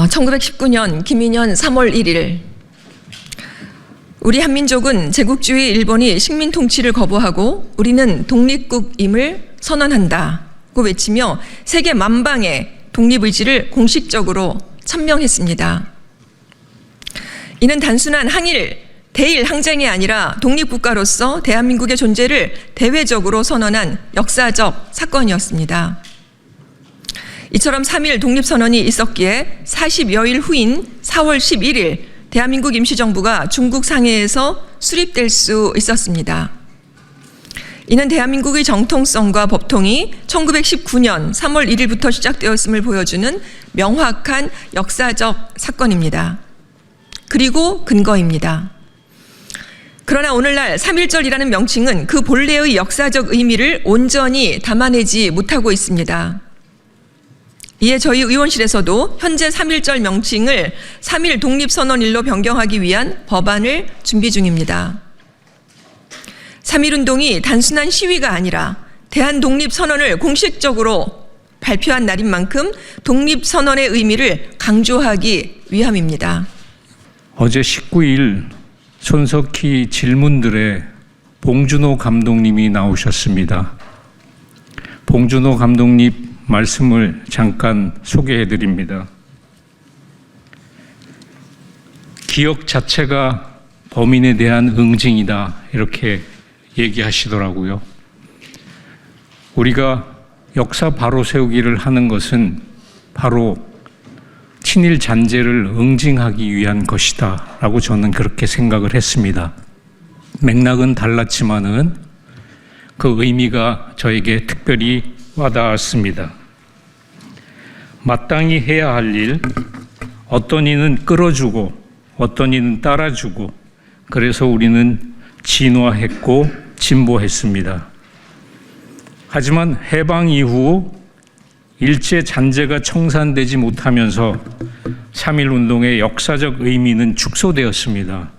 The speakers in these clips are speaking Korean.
1919년 김인현 3월 1일 우리 한민족은 제국주의 일본이 식민 통치를 거부하고 우리는 독립국임을 선언한다고 외치며 세계 만방에 독립의지를 공식적으로 천명했습니다. 이는 단순한 대일 항쟁이 아니라 독립국가로서 대한민국의 존재를 대외적으로 선언한 역사적 사건이었습니다. 이처럼 3.1 독립선언이 있었기에 40여일 후인 4월 11일 대한민국 임시정부가 중국 상해에서 수립될 수 있었습니다. 이는 대한민국의 정통성과 법통이 1919년 3월 1일부터 시작되었음을 보여주는 명확한 역사적 사건입니다. 그리고 근거입니다. 그러나 오늘날 3.1절이라는 명칭은 그 본래의 역사적 의미를 온전히 담아내지 못하고 있습니다. 이에 저희 의원실에서도 현재 3.1절 명칭을 3.1 독립선언일로 변경하기 위한 법안을 준비 중입니다. 3.1운동이 단순한 시위가 아니라 대한독립선언을 공식적으로 발표한 날인 만큼 독립선언의 의미를 강조하기 위함입니다. 어제 19일 손석희 질문들에 봉준호 감독님이 나오셨습니다. 봉준호 감독님 말씀을 잠깐 소개해 드립니다. 기억 자체가 범인에 대한 응징이다 이렇게 얘기하시더라고요. 우리가 역사 바로 세우기를 하는 것은 바로 친일 잔재를 응징하기 위한 것이다 라고 저는 그렇게 생각을 했습니다. 맥락은 달랐지만은 그 의미가 저에게 특별히 와닿았습니다. 마땅히 해야 할 일, 어떤 이는 끌어주고 어떤 이는 따라주고 그래서 우리는 진화했고 진보했습니다. 하지만 해방 이후 일제 잔재가 청산되지 못하면서 3.1 운동의 역사적 의미는 축소되었습니다.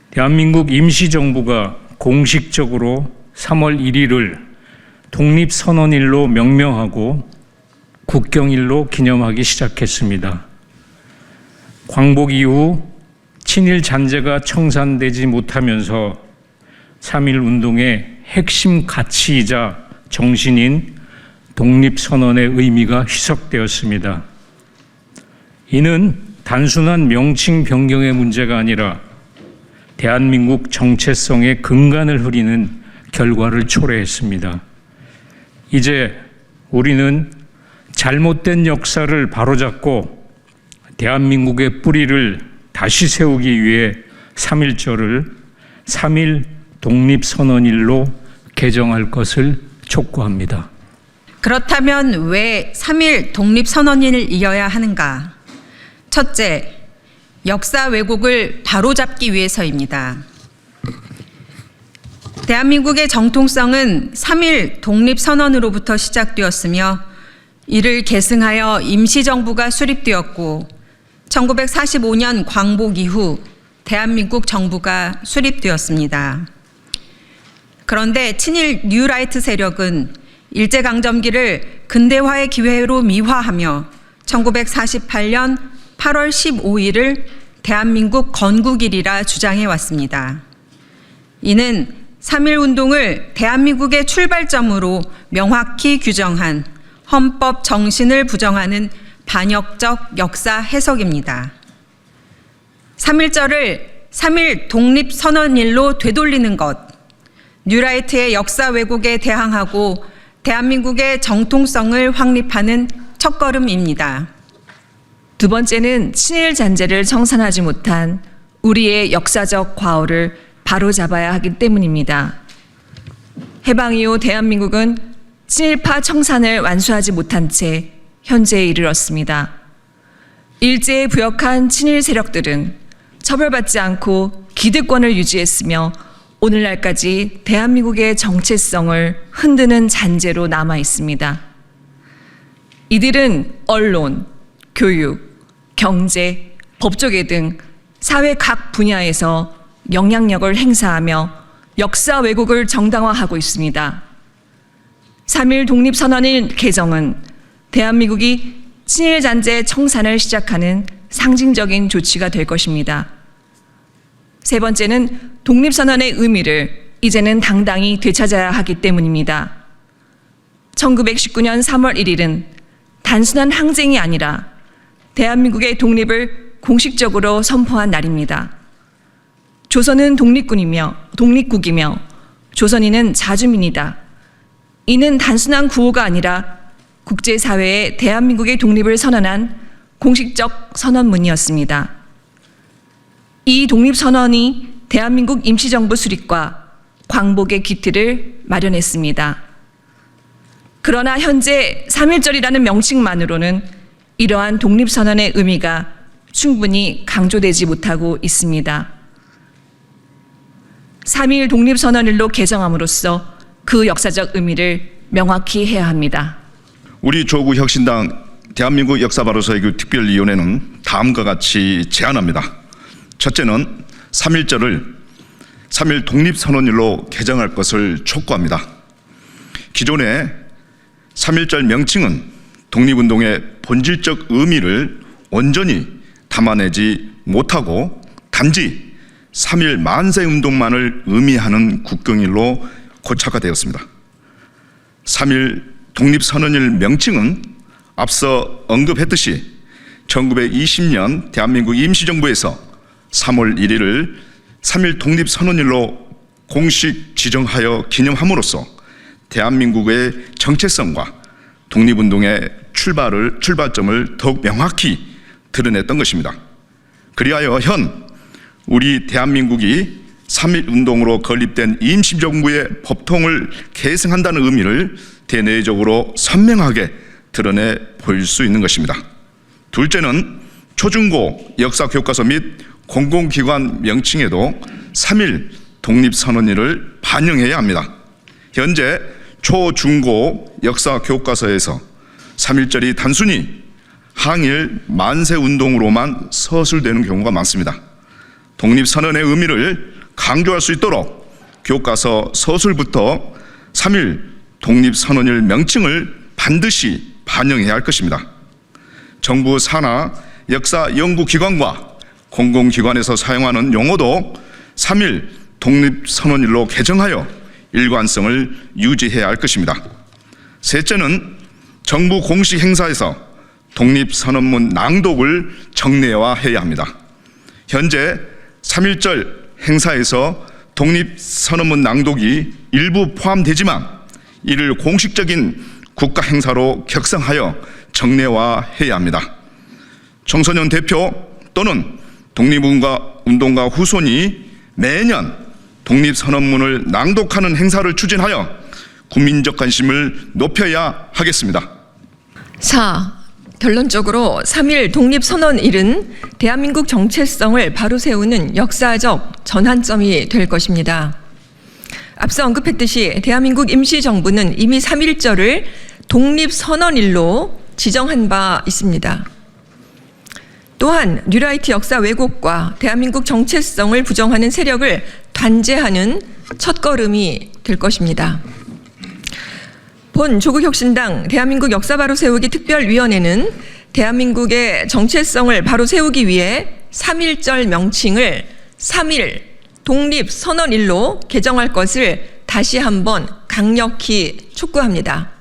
대한민국 임시정부가 공식적으로 3월 1일을 독립선언일로 명명하고 국경일로 기념하기 시작했습니다. 광복 이후 친일 잔재가 청산되지 못하면서 3.1 운동의 핵심 가치이자 정신인 독립선언의 의미가 희석되었습니다. 이는 단순한 명칭 변경의 문제가 아니라 대한민국 정체성의 근간을 흐리는 결과를 초래했습니다. 이제 우리는 잘못된 역사를 바로잡고 대한민국의 뿌리를 다시 세우기 위해 3.1절을 3.1 독립선언일로 개정할 것을 촉구합니다. 그렇다면 왜 3.1 독립선언일이어야 하는가? 첫째, 역사 왜곡을 바로잡기 위해서입니다. 대한민국의 정통성은 3.1 독립선언으로부터 시작되었으며 이를 계승하여 임시정부가 수립되었고 1945년 광복 이후 대한민국 정부가 수립되었습니다. 그런데 친일 뉴라이트 세력은 일제강점기를 근대화의 기회로 미화하며 1948년 8월 15일을 대한민국 건국일이라 주장해왔습니다. 이는 3.1 운동을 대한민국의 출발점으로 명확히 규정한 헌법 정신을 부정하는 반역적 역사 해석입니다. 3.1절을 3.1 독립선언일로 되돌리는 것, 뉴라이트의 역사 왜곡에 대항하고 대한민국의 정통성을 확립하는 첫걸음입니다. 두 번째는 친일 잔재를 청산하지 못한 우리의 역사적 과오를 바로잡아야 하기 때문입니다. 해방 이후 대한민국은 친일파 청산을 완수하지 못한 채 현재에 이르렀습니다. 일제에 부역한 친일 세력들은 처벌받지 않고 기득권을 유지했으며 오늘날까지 대한민국의 정체성을 흔드는 잔재로 남아 있습니다. 이들은 언론, 교육, 경제, 법조계 등 사회 각 분야에서 영향력을 행사하며 역사 왜곡을 정당화하고 있습니다. 3.1 독립선언일 개정은 대한민국이 친일 잔재 청산을 시작하는 상징적인 조치가 될 것입니다. 세 번째는 독립선언의 의미를 이제는 당당히 되찾아야 하기 때문입니다. 1919년 3월 1일은 단순한 항쟁이 아니라 대한민국의 독립을 공식적으로 선포한 날입니다. 조선은 독립국이며 조선인은 자주민이다. 이는 단순한 구호가 아니라 국제사회에 대한민국의 독립을 선언한 공식적 선언문이었습니다. 이 독립선언이 대한민국 임시정부 수립과 광복의 기틀을 마련했습니다. 그러나 현재 3.1절이라는 명칭만으로는 이러한 독립선언의 의미가 충분히 강조되지 못하고 있습니다. 3.1 독립선언일로 개정함으로써 그 역사적 의미를 명확히 해야 합니다. 우리 조국 혁신당 대한민국 역사바로서의 특별위원회는 다음과 같이 제안합니다. 첫째는 3.1절을 3.1 독립선언일로 개정할 것을 촉구합니다. 기존의 3.1절 명칭은 독립운동의 본질적 의미를 온전히 담아내지 못하고 단지 3.1 만세운동만을 의미하는 국경일로 고착화되었습니다. 3.1 독립선언일 명칭은 앞서 언급했듯이 1920년 대한민국 임시정부에서 3월 1일을 3.1 독립선언일로 공식 지정하여 기념함으로써 대한민국의 정체성과 독립운동의 출발점을 더욱 명확히 드러냈던 것입니다. 그리하여 현 우리 대한민국이 3.1 운동으로 건립된 임시정부의 법통을 계승한다는 의미를 대내적으로 선명하게 드러내 보일 수 있는 것입니다. 둘째는 초중고 역사교과서 및 공공기관 명칭에도 3.1 독립선언일을 반영해야 합니다. 현재 초중고 역사교과서에서 3.1절이 단순히 항일 만세운동으로만 서술되는 경우가 많습니다. 독립선언의 의미를 강조할 수 있도록 교과서 서술부터 3.1 독립선언일 명칭을 반드시 반영해야 할 것입니다. 정부 산하 역사연구기관과 공공기관에서 사용하는 용어도 3.1 독립선언일로 개정하여 일관성을 유지해야 할 것입니다. 셋째는 정부 공식 행사에서 독립선언문 낭독을 정례화해야 합니다. 현재 3.1절 행사에서 독립선언문 낭독이 일부 포함되지만 이를 공식적인 국가 행사로 격상하여 정례화해야 합니다. 청소년 대표 또는 독립운동가 후손이 매년 독립선언문을 낭독하는 행사를 추진하여 국민적 관심을 높여야 하겠습니다. 4. 결론적으로 3.1 독립선언일은 대한민국 정체성을 바로 세우는 역사적 전환점이 될 것입니다. 앞서 언급했듯이 대한민국 임시정부는 이미 3.1절을 독립선언일로 지정한 바 있습니다. 또한 뉴라이트 역사 왜곡과 대한민국 정체성을 부정하는 세력을 단죄하는 첫걸음이 될 것입니다. 본 조국혁신당 대한민국 역사 바로 세우기 특별위원회는 대한민국의 정체성을 바로 세우기 위해 3.1절 명칭을 3.1 독립선언일로 개정할 것을 다시 한번 강력히 촉구합니다.